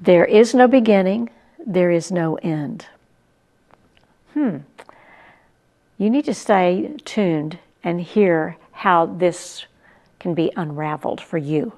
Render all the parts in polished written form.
There is no beginning, there is no end. You need to stay tuned and hear how this can be unraveled for you.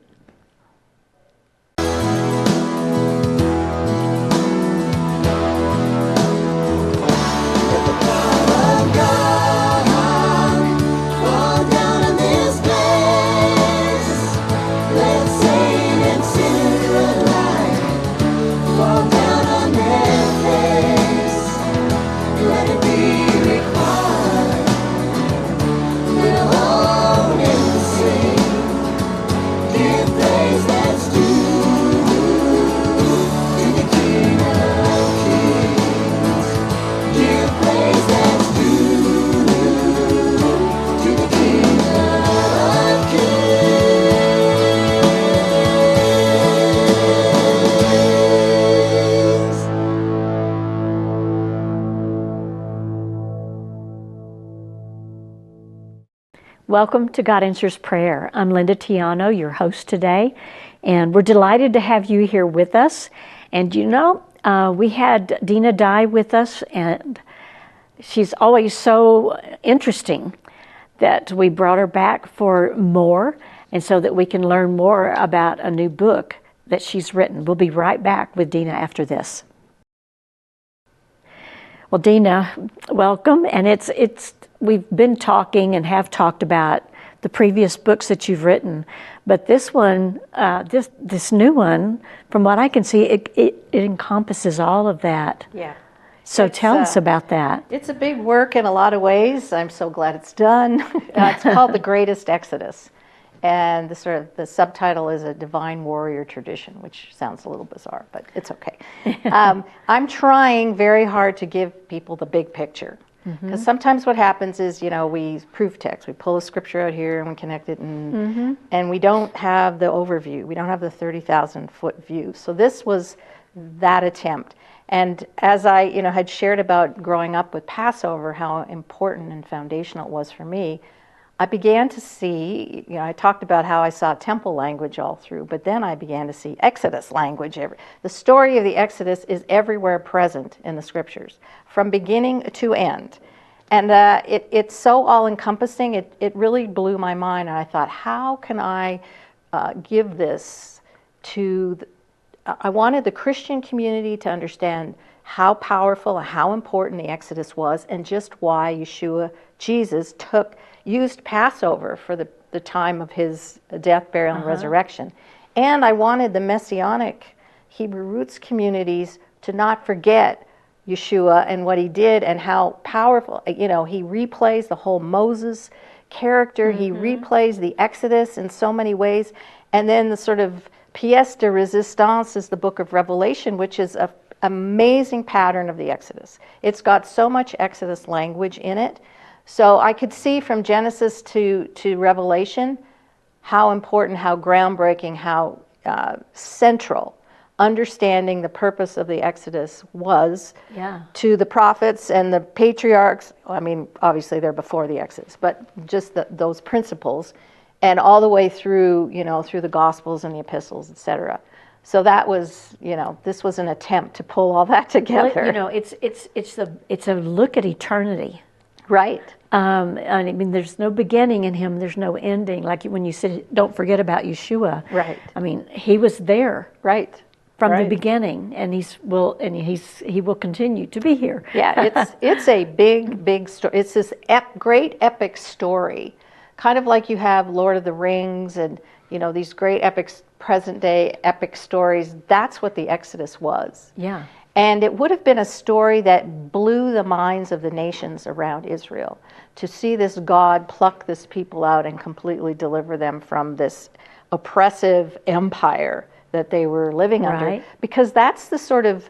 Welcome to God Answers Prayer. I'm Linda Tiano, your host today, and we're delighted to have you here with us. And you know, we had Dinah Dye with us, and she's always so interesting that we brought her back for more, and so that we can learn more about a new book that she's written. We'll be right back with Dinah after this. Well, Dinah, welcome, and we've been talking and have talked about the previous books that you've written, but this one, this new one, from what I can see, it encompasses all of that. Yeah. So tell us about that. It's a big work in a lot of ways. I'm so glad it's done. It's called The Greatest Exodus, and the subtitle is A Divine Warrior Tradition, which sounds a little bizarre, but it's okay. I'm trying very hard to give people the big picture. Because sometimes what happens is, we proof text. We pull a scripture out here and we connect it, and we don't have the overview. We don't have the 30,000-foot view. So this was that attempt. And as I, had shared about growing up with Passover, how important and foundational it was for me, I began to see, I talked about how I saw temple language all through, but then I began to see Exodus language. The story of the Exodus is everywhere present in the scriptures, from beginning to end. And it's so all-encompassing, it really blew my mind, and I thought, how can I give this to... I wanted the Christian community to understand how powerful and how important the Exodus was, and just why Yeshua, Jesus, used Passover for the time of his death, burial, and resurrection. And I wanted the Messianic Hebrew roots communities to not forget Yeshua and what he did and how powerful, he replays the whole Moses character, he replays the Exodus in so many ways, and then the sort of pièce de résistance is the book of Revelation, which is an amazing pattern of the Exodus. It's got so much Exodus language in it. So I could see from Genesis to Revelation how important, how groundbreaking, how central understanding the purpose of the Exodus was to the prophets and the patriarchs. I mean, obviously they're before the Exodus, but just those principles, and all the way through, through the Gospels and the epistles, etc. So that was, this was an attempt to pull all that together. Well, it's a look at eternity. Right. I mean, there's no beginning in him. There's no ending. Like when you said, don't forget about Yeshua. Right. I mean, he was there. Right. From the beginning, and he will continue to be here. Yeah, it's a big story. It's this great epic story, kind of like you have Lord of the Rings and these great present day epic stories. That's what the Exodus was. Yeah. And it would have been a story that blew the minds of the nations around Israel, to see this God pluck this people out and completely deliver them from this oppressive empire that they were living under. Because that's the sort of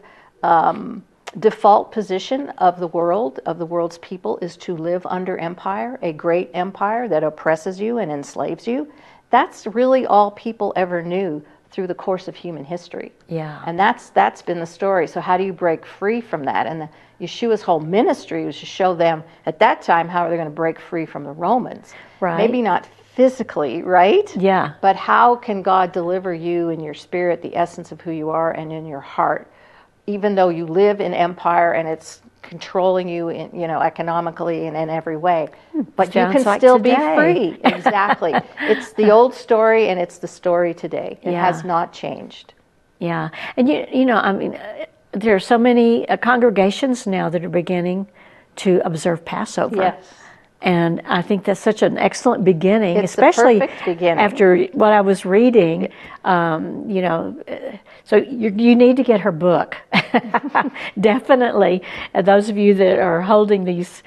default position of the world's people, is to live under empire, a great empire that oppresses you and enslaves you. That's really all people ever knew through the course of human history. Yeah. And that's been the story. So how do you break free from that? And Yeshua's whole ministry was to show them at that time how they're going to break free from the Romans. Right. Maybe not physically, right? Yeah. But how can God deliver you in your spirit, the essence of who you are, and in your heart, even though you live in empire and it's controlling you in, economically and in every way, but you can like still today. be free. Exactly. It's the old story, and it's the story today. It has not changed. Yeah, and I mean, there are so many congregations now that are beginning to observe Passover. Yes. And I think that's such an excellent beginning, It's especially the perfect beginning. after what I was reading. So you need to get her book. Definitely. Those of you that are holding these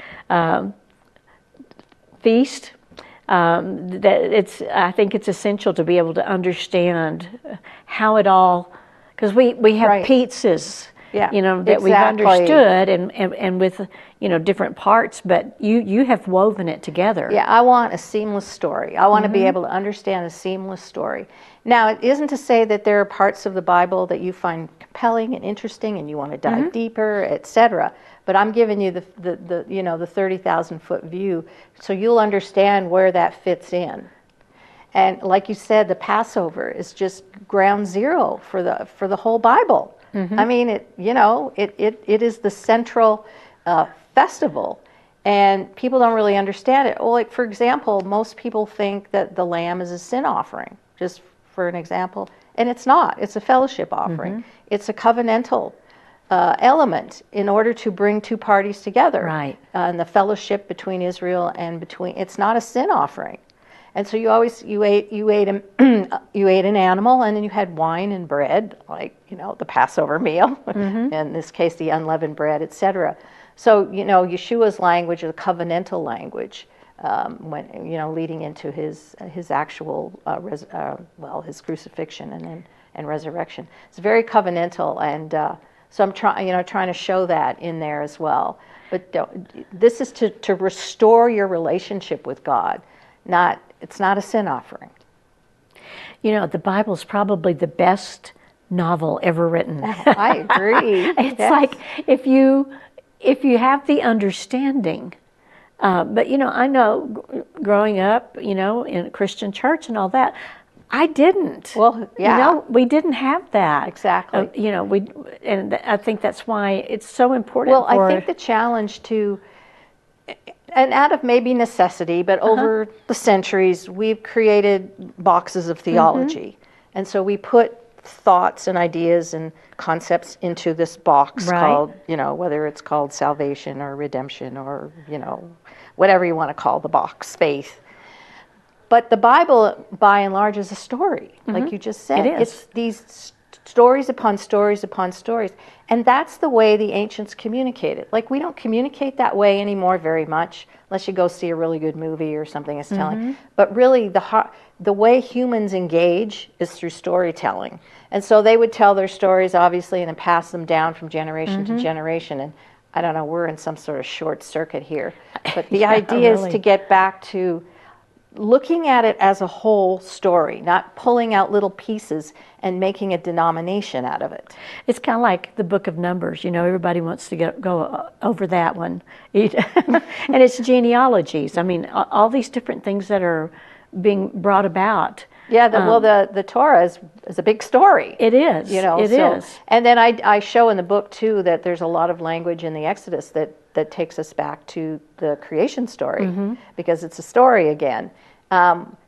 feasts, I think it's essential to be able to understand how it all, because we have pizzas. That we've understood and with, different parts, but you have woven it together. Yeah, I want a seamless story. I want to be able to understand a seamless story. Now, it isn't to say that there are parts of the Bible that you find compelling and interesting and you want to dive deeper, etc. But I'm giving you the 30,000-foot view so you'll understand where that fits in. And like you said, the Passover is just ground zero for the whole Bible. I mean, it is the central festival, and people don't really understand it. Well, like for example, most people think that the lamb is a sin offering, just for an example, and it's not. It's a fellowship offering. It's a covenantal element in order to bring two parties together. Right. And the fellowship between Israel and it's not a sin offering. And so you ate an animal, and then you had wine and bread, like the Passover meal, in this case the unleavened bread, etc. So Yeshua's language is a covenantal language, when leading into his actual his crucifixion and resurrection. It's very covenantal, and so I'm trying to show that in there as well. But this is to restore your relationship with God, It's not a sin offering. The Bible's probably the best novel ever written. I agree. It's like if you have the understanding, but I know growing up, in a Christian church and all that, I didn't. Well, yeah. We didn't have that. Exactly. And I think that's why it's so important. Well, I think the challenge and out of maybe necessity, but over the centuries, we've created boxes of theology. And so we put thoughts and ideas and concepts into this box called, whether it's called salvation or redemption or, whatever you want to call the box, faith. But the Bible, by and large, is a story, like you just said. It is. It's these stories upon stories upon stories. And that's the way the ancients communicated. Like, we don't communicate that way anymore very much, unless you go see a really good movie or something that's telling. But really, the way humans engage is through storytelling. And so they would tell their stories, obviously, and then pass them down from generation to generation. And I don't know, we're in some sort of short circuit here. But the idea is to get back to looking at it as a whole story, not pulling out little pieces and making a denomination out of it. It's kind of like the book of Numbers. Everybody wants to go over that one. And it's genealogies. I mean, all these different things that are being brought about. Yeah, the Torah is a big story. It is. It is. And then I show in the book, too, that there's a lot of language in the Exodus that takes us back to the creation story, because it's a story again.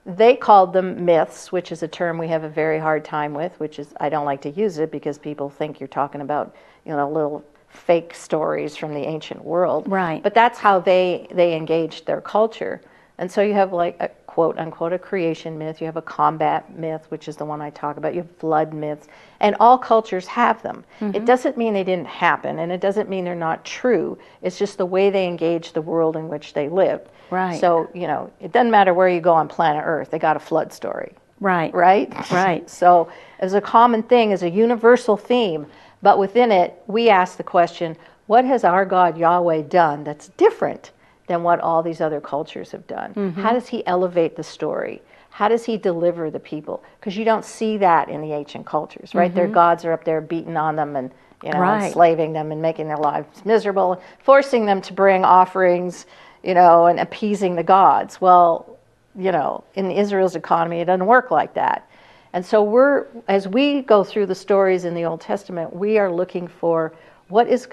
They called them myths, which is a term we have a very hard time with, which is, I don't like to use it because people think you're talking about, little fake stories from the ancient world. Right. But that's how they engaged their culture. And so you have like a quote unquote a creation myth, you have a combat myth, which is the one I talk about, you have flood myths, and all cultures have them. It doesn't mean they didn't happen, and it doesn't mean they're not true. It's just the way they engage the world in which they lived. Right. So, it doesn't matter where you go on planet Earth, they got a flood story. Right. Right? Right. So as a common thing, as a universal theme, but within it, we ask the question, what has our God Yahweh done that's different than what all these other cultures have done? How does he elevate the story? How does he deliver the people? Because you don't see that in the ancient cultures, right? Their gods are up there beating on them and enslaving them and making their lives miserable, forcing them to bring offerings, and appeasing the gods. Well, in Israel's economy, it doesn't work like that. And so as we go through the stories in the Old Testament, we are looking for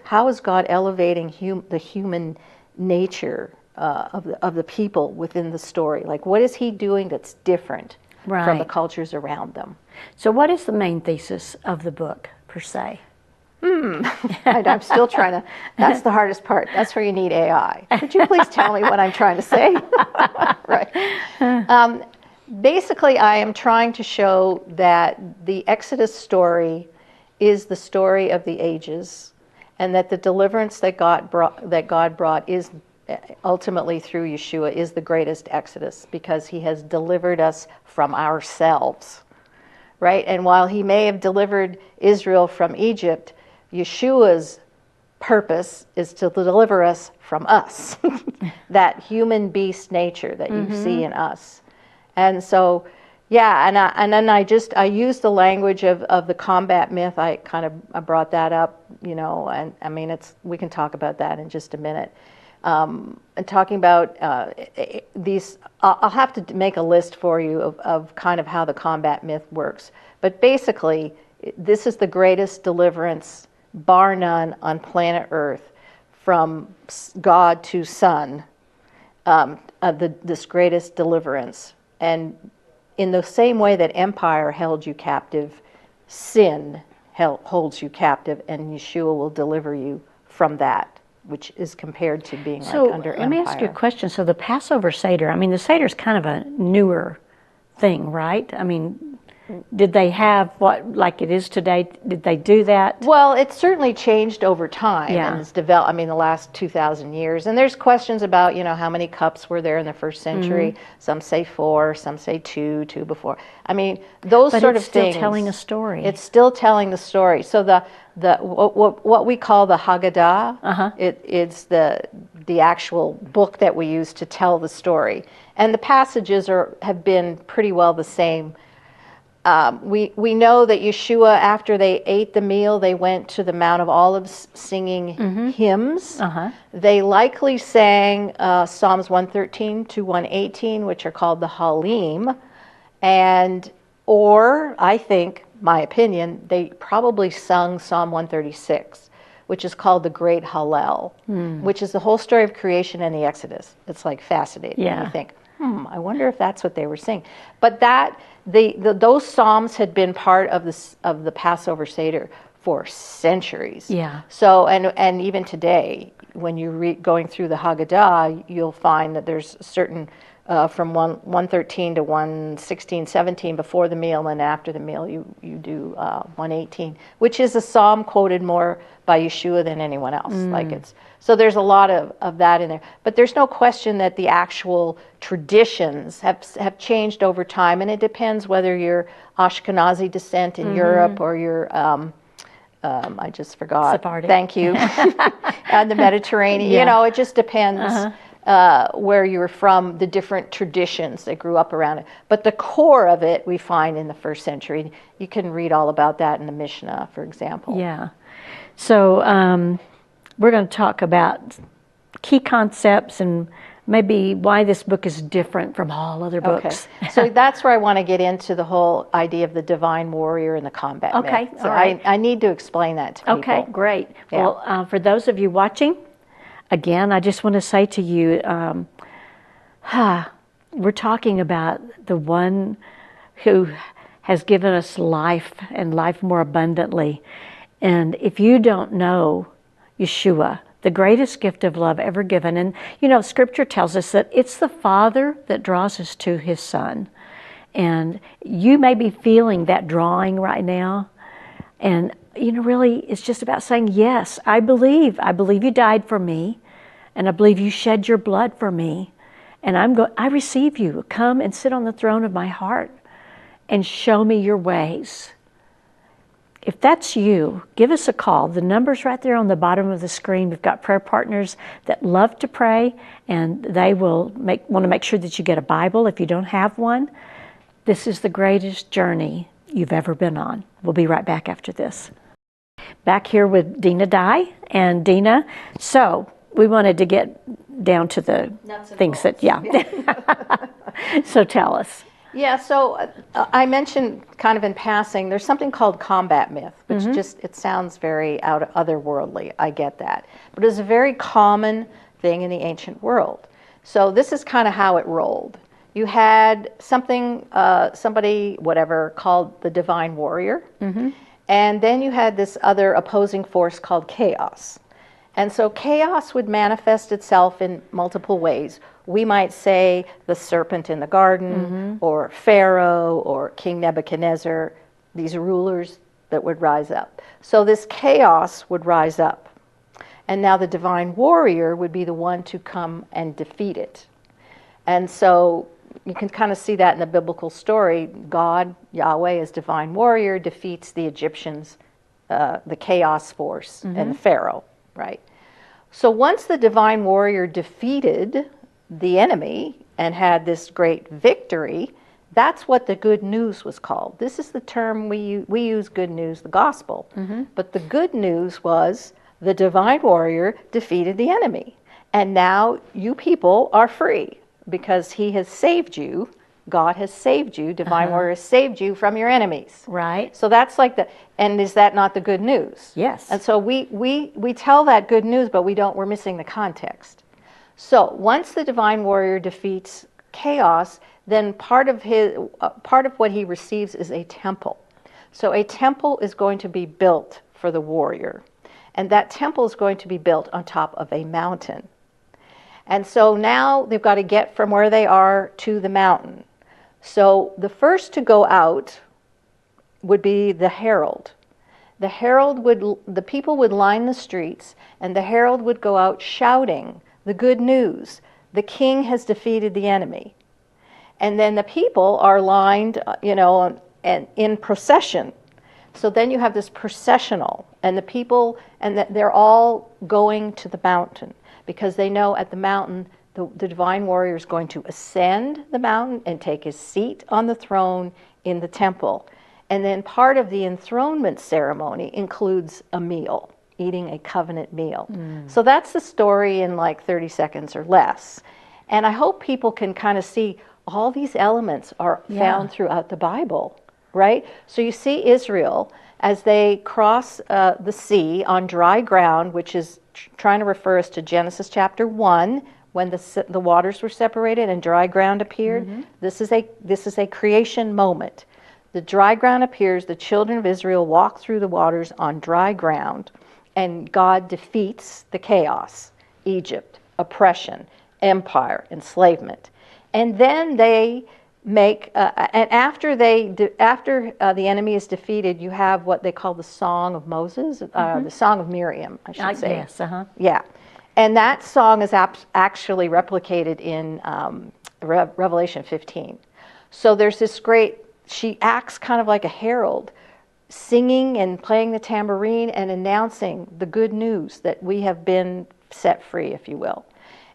how is God elevating the human nature of the people within the story? Like, what is he doing that's different from the cultures around them? So what is the main thesis of the book, per se? I'm still trying to, that's the hardest part. That's where you need AI. Could you please tell me what I'm trying to say? Right. Basically, I am trying to show that the Exodus story is the story of the ages, and that the deliverance that God brought is ultimately through Yeshua is the greatest Exodus, because he has delivered us from ourselves, right? And while he may have delivered Israel from Egypt, Yeshua's purpose is to deliver us from us, that human beast nature that you see in us. And so, yeah, and then I used the language of the combat myth. I brought that up, and I mean, we can talk about that in just a minute. And talking about these, I'll have to make a list for you of kind of how the combat myth works. But basically, this is the greatest deliverance, bar none, on planet Earth, from God to Son, this greatest deliverance. And in the same way that empire held you captive, sin holds you captive, and Yeshua will deliver you from that, which is compared to being under empire. Let me ask you a question. So the Passover Seder, I mean, the Seder is kind of a newer thing, right? I mean, did they have what, like it is today, did they do that? Well, it's certainly changed over time, and it's developed, I mean, the last 2,000 years. And there's questions about, how many cups were there in the first century. Some say 4, some say 2 before. I mean, those sort of things. But it's still telling a story. It's still telling the story. So what we call the Haggadah, it's the actual book that we use to tell the story. And the passages have been pretty well the same. We know that Yeshua, after they ate the meal, they went to the Mount of Olives singing hymns. They likely sang Psalms 113 to 118, which are called the Halim. Or I think, my opinion, they probably sung Psalm 136, which is called the Great Hallel, which is the whole story of creation and the Exodus. It's like fascinating. Yeah. You think, I wonder if that's what they were singing. But those psalms had been part of the Passover Seder for centuries. Yeah. So and even today, when you're going through the Haggadah, you'll find that there's certain from 113 to 116, 17 before the meal, and after the meal you do 118, which is a psalm quoted more by Yeshua than anyone else. So there's a lot of that in there. But there's no question that the actual traditions have changed over time, and it depends whether you're Ashkenazi descent in Europe or you're I just forgot. Sephardic. Thank you. And the Mediterranean. It just depends. Where you're from, the different traditions that grew up around it. But the core of it we find in the first century. You can read all about that in the Mishnah, for example. Yeah. So we're going to talk about key concepts and maybe why this book is different from all other books. Okay. So that's where I want to get into the whole idea of the divine warrior and the combat myth. So all right. I need to explain that to people. Okay, great. Yeah. Well, for those of you watching, again, I just want to say to you, we're talking about the one who has given us life and life more abundantly. And if you don't know Yeshua, the greatest gift of love ever given, and Scripture tells us that it's the Father that draws us to His Son. And you may be feeling that drawing right now. And, really, it's just about saying, yes, I believe you died for me. And I believe you shed your blood for me. And I receive you. Come and sit on the throne of my heart and show me your ways. If that's you, give us a call. The number's right there on the bottom of the screen. We've got prayer partners that love to pray, and they will want to make sure that you get a Bible if you don't have one. This is the greatest journey you've ever been on. We'll be right back after this. Back here with Dinah Dye. And Dinah, so we wanted to get down to the things that, So tell us. Yeah, so I mentioned kind of in passing, there's something called combat myth, which it sounds very otherworldly. I get that. But it's a very common thing in the ancient world. So this is kind of how it rolled. You had somebody, whatever, called the divine warrior. And then you had this other opposing force called chaos. And so chaos would manifest itself in multiple ways. We might say the serpent in the garden, or Pharaoh, or King Nebuchadnezzar, these rulers that would rise up. So this chaos would rise up. And now the divine warrior would be the one to come and defeat it. And so you can kind of see that in the biblical story. God, Yahweh, as divine warrior, defeats the Egyptians, the chaos force, and the Pharaoh, right? So once the divine warrior defeated the enemy and had this great victory, that's what the good news was called. This is the term we use, good news, the gospel. But the good news was the divine warrior defeated the enemy. And now you people are free because he has saved you. God has saved you. Divine warrior has saved you from your enemies. Right. So that's like and is that not the good news? Yes. And so we tell that good news, but we're missing the context. So once the divine warrior defeats chaos, then part of what he receives is a temple. So a temple is going to be built for the warrior. And that temple is going to be built on top of a mountain. And so now they've got to get from where they are to the mountain. So the first to go out would be the herald. The people would line the streets, and the herald would go out shouting the good news. The king has defeated the enemy. And then the people are lined, and in procession. So then you have this processional, and the people, they're all going to the mountain because they know at the mountain the divine warrior is going to ascend the mountain and take his seat on the throne in the temple. And then part of the enthronement ceremony includes a meal, eating a covenant meal. So that's the story in like 30 seconds or less. And I hope people can kind of see all these elements are found throughout the Bible, right? So you see Israel as they cross the sea on dry ground, which is trying to refer us to Genesis chapter 1, when the waters were separated and dry ground appeared. This is a creation moment. The dry ground appears, the children of Israel walk through the waters on dry ground, and God defeats the chaos, Egypt, oppression, empire, enslavement. And then they make, and after the enemy is defeated, you have what they call the Song of Moses, the Song of Miriam, I should say. Yes, Yeah. And that song is actually replicated in Revelation 15. So there's this she acts kind of like a herald, singing and playing the tambourine and announcing the good news that we have been set free, if you will.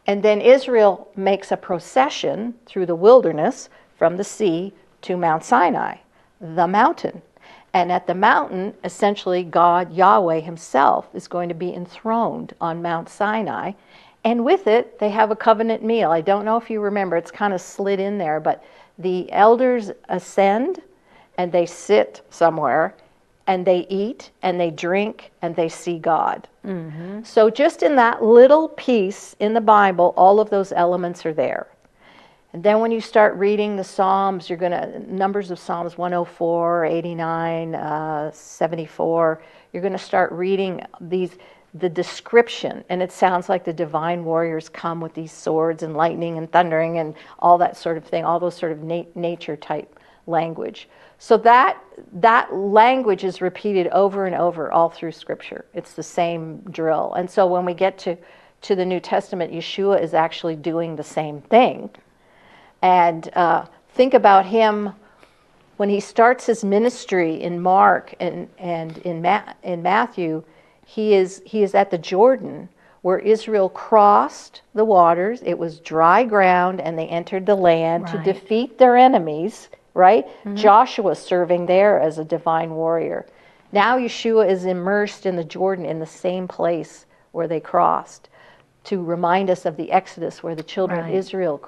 And then Israel makes a procession through the wilderness from the sea to Mount Sinai, the mountain. And at the mountain, essentially, God, Yahweh himself, is going to be enthroned on Mount Sinai. And with it, they have a covenant meal. I don't know if you remember, it's kind of slid in there, but the elders ascend and they sit somewhere and they eat and they drink and they see God. So just in that little piece in the Bible, all of those elements are there. And then when you start reading the Psalms, numbers of Psalms 104, 89, 74, you're going to start reading the description, and it sounds like the divine warriors come with these swords and lightning and thundering and all that sort of thing, all those sort of nature type language. So that language is repeated over and over all through Scripture. It's the same drill. And so when we get to the New Testament, Yeshua is actually doing the same thing. And think about him when he starts his ministry in Mark and in Matthew. He is at the Jordan where Israel crossed the waters. It was dry ground, and they entered the land to defeat their enemies. Right? Joshua serving there as a divine warrior. Now Yeshua is immersed in the Jordan in the same place where they crossed to remind us of the Exodus where the children Right. of Israel,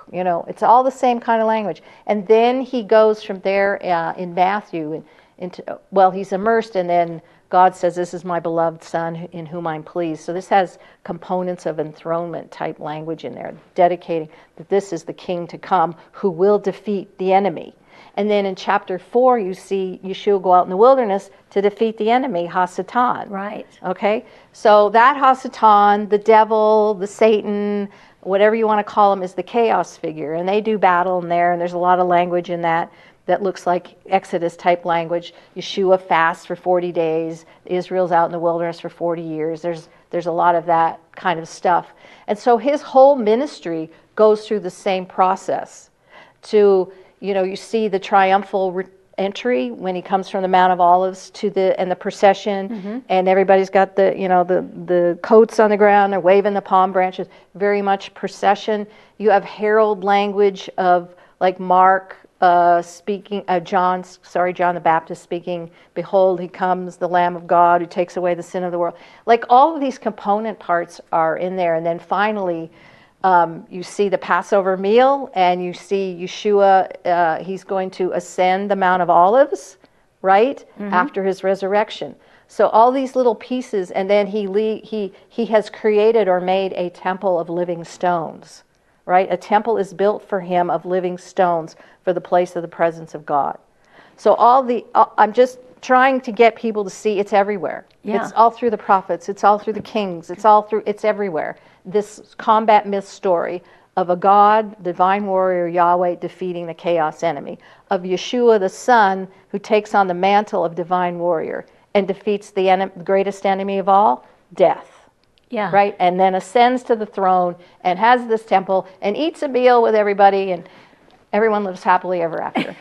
it's all the same kind of language. And then he goes from there in Matthew into, well, he's immersed, and then God says, this is my beloved son in whom I'm pleased. So this has components of enthronement type language in there, dedicating that this is the king to come who will defeat the enemy. And then in chapter 4, you see Yeshua go out in the wilderness to defeat the enemy, Hasatan. Right. Okay? So that Hasatan, the devil, the Satan, whatever you want to call him, is the chaos figure. And they do battle in there, and there's a lot of language in that looks like Exodus type language. Yeshua fasts for 40 days. Israel's out in the wilderness for 40 years. There's a lot of that kind of stuff. And so his whole ministry goes through the same process. You see the triumphal entry when he comes from the Mount of Olives and the procession, and everybody's got the coats on the ground, they're waving the palm branches, very much procession. You have herald language of like Mark speaking, John the Baptist speaking, behold, he comes, the Lamb of God who takes away the sin of the world. Like all of these component parts are in there. And then finally, you see the Passover meal, and you see Yeshua, he's going to ascend the Mount of Olives, right, after his resurrection. So all these little pieces, and then he has created or made a temple of living stones. Right? A temple is built for him of living stones for the place of the presence of God. So I'm just trying to get people to see it's everywhere. Yeah. It's all through the prophets. It's all through the kings. It's everywhere. This combat myth story of a God, divine warrior Yahweh, defeating the chaos enemy. Of Yeshua the Son, who takes on the mantle of divine warrior and defeats the greatest enemy of all, death. Yeah. Right? And then ascends to the throne and has this temple and eats a meal with everybody, and everyone lives happily ever after.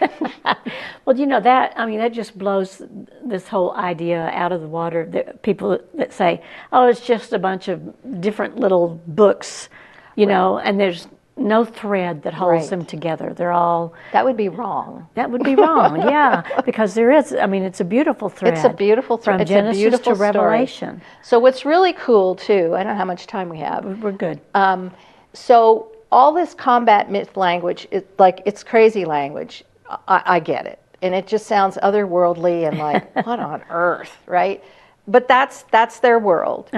Well, that just blows this whole idea out of the water. That people that say, oh, it's just a bunch of different little books, and there's no thread that holds them together. They're all... That would be wrong. That would be wrong, yeah, because there is, it's a beautiful thread. It's a beautiful thread. From It's Genesis a beautiful to Revelation. Story. So what's really cool, too, I don't know how much time we have. We're good. So all this combat myth language, it's crazy language. I get it. And it just sounds otherworldly and like, what on earth, right? But that's their world.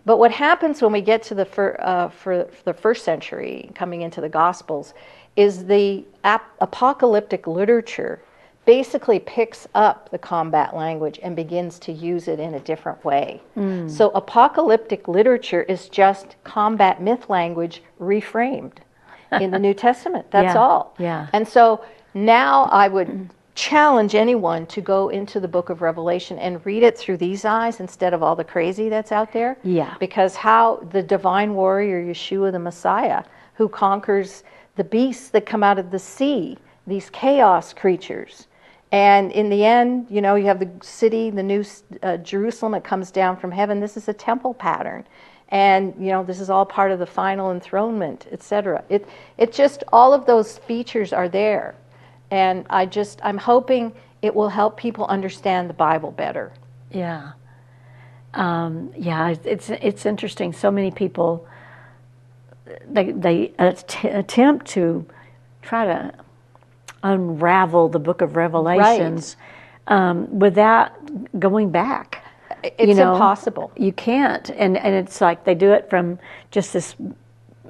But what happens when we get to for the first century, coming into the Gospels, is the apocalyptic literature basically picks up the combat language and begins to use it in a different way. So apocalyptic literature is just combat myth language reframed in the New Testament. That's all. Yeah. And so now I would challenge anyone to go into the book of Revelation and read it through these eyes instead of all the crazy that's out there. Yeah. Because how the divine warrior, Yeshua the Messiah, who conquers the beasts that come out of the sea, these chaos creatures. And in the end, you have the city, the new Jerusalem that comes down from heaven. This is a temple pattern. And, this is all part of the final enthronement, etc. It just, all of those features are there. And I'm hoping it will help people understand the Bible better. Yeah. It's interesting. So many people, they attempt to try to unravel the book of Revelations without going back. It's impossible. You can't. And it's like they do it from just this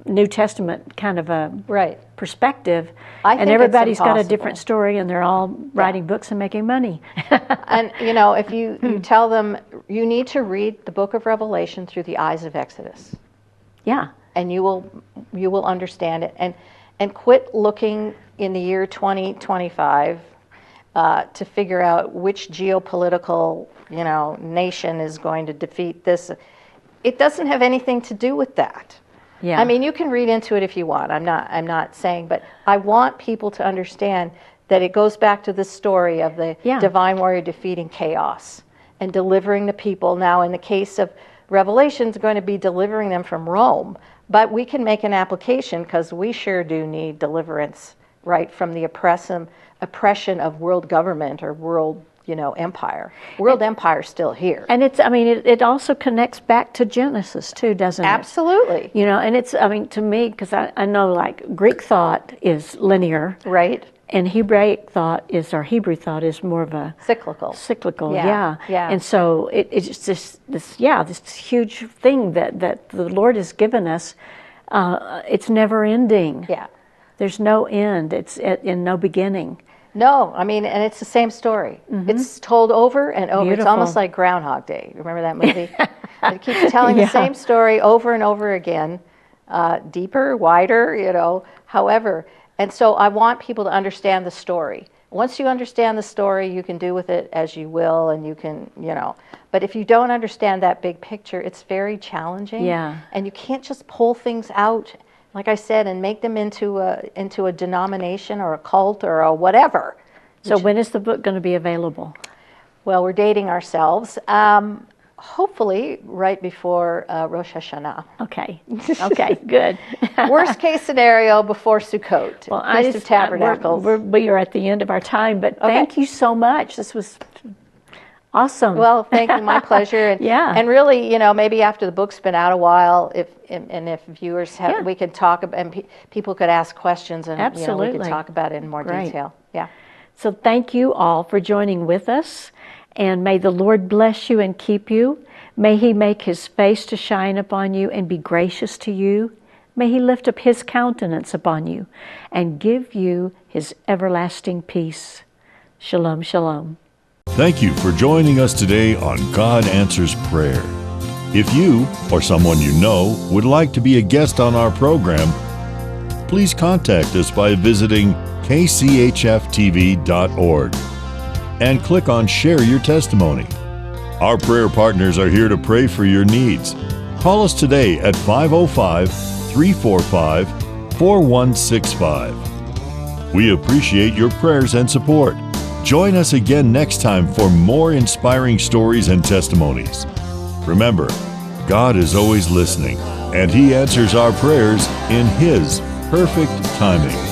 New Testament kind of a perspective, and everybody's got a different story, and they're all writing books and making money. And if you tell them you need to read the book of Revelation through the eyes of Exodus, and you will understand it, and quit looking in the year 2025 to figure out which geopolitical nation is going to defeat this. It doesn't have anything to do with that. Yeah. I mean, you can read into it if you want. I'm not saying, but I want people to understand that it goes back to this story of the divine warrior defeating chaos and delivering the people. Now, in the case of Revelation, it's going to be delivering them from Rome, but we can make an application because we sure do need deliverance, right, from the oppression of world government or world empire. World empire's still here. And it also connects back to Genesis too, doesn't it? Absolutely. And to me, because I know like Greek thought is linear. Right. And Hebrew thought is more of a cyclical, yeah. And so it's just this huge thing that the Lord has given us. It's never ending. Yeah. There's no end. It's in no beginning. No, and it's the same story. It's told over and over. Beautiful. It's almost like Groundhog Day. Remember that movie? It keeps telling the same story over and over again, deeper, wider, however. And so I want people to understand the story. Once you understand the story, you can do with it as you will, and you can, But if you don't understand that big picture, it's very challenging. Yeah. And you can't just pull things out, like I said, and make them into a denomination or a cult or a whatever. So when is the book going to be available? Well, we're dating ourselves. Hopefully right before Rosh Hashanah. Okay, good. Worst case scenario before Sukkot, Feast of Tabernacles. We are at the end of our time, but thank you so much. This was awesome. Well, thank you. My pleasure. And, and really, maybe after the book's been out a while, if viewers have, we could talk about, and people could ask questions, and we could talk about it in more detail. Yeah. So thank you all for joining with us. And may the Lord bless you and keep you. May He make His face to shine upon you and be gracious to you. May He lift up His countenance upon you and give you His everlasting peace. Shalom, shalom. Thank you for joining us today on God Answers Prayer. If you or someone you know would like to be a guest on our program, please contact us by visiting kchftv.org. and click on Share Your Testimony. Our prayer partners are here to pray for your needs. Call us today at 505-345-4165. We appreciate your prayers and support. Join us again next time for more inspiring stories and testimonies. Remember, God is always listening, and He answers our prayers in His perfect timing.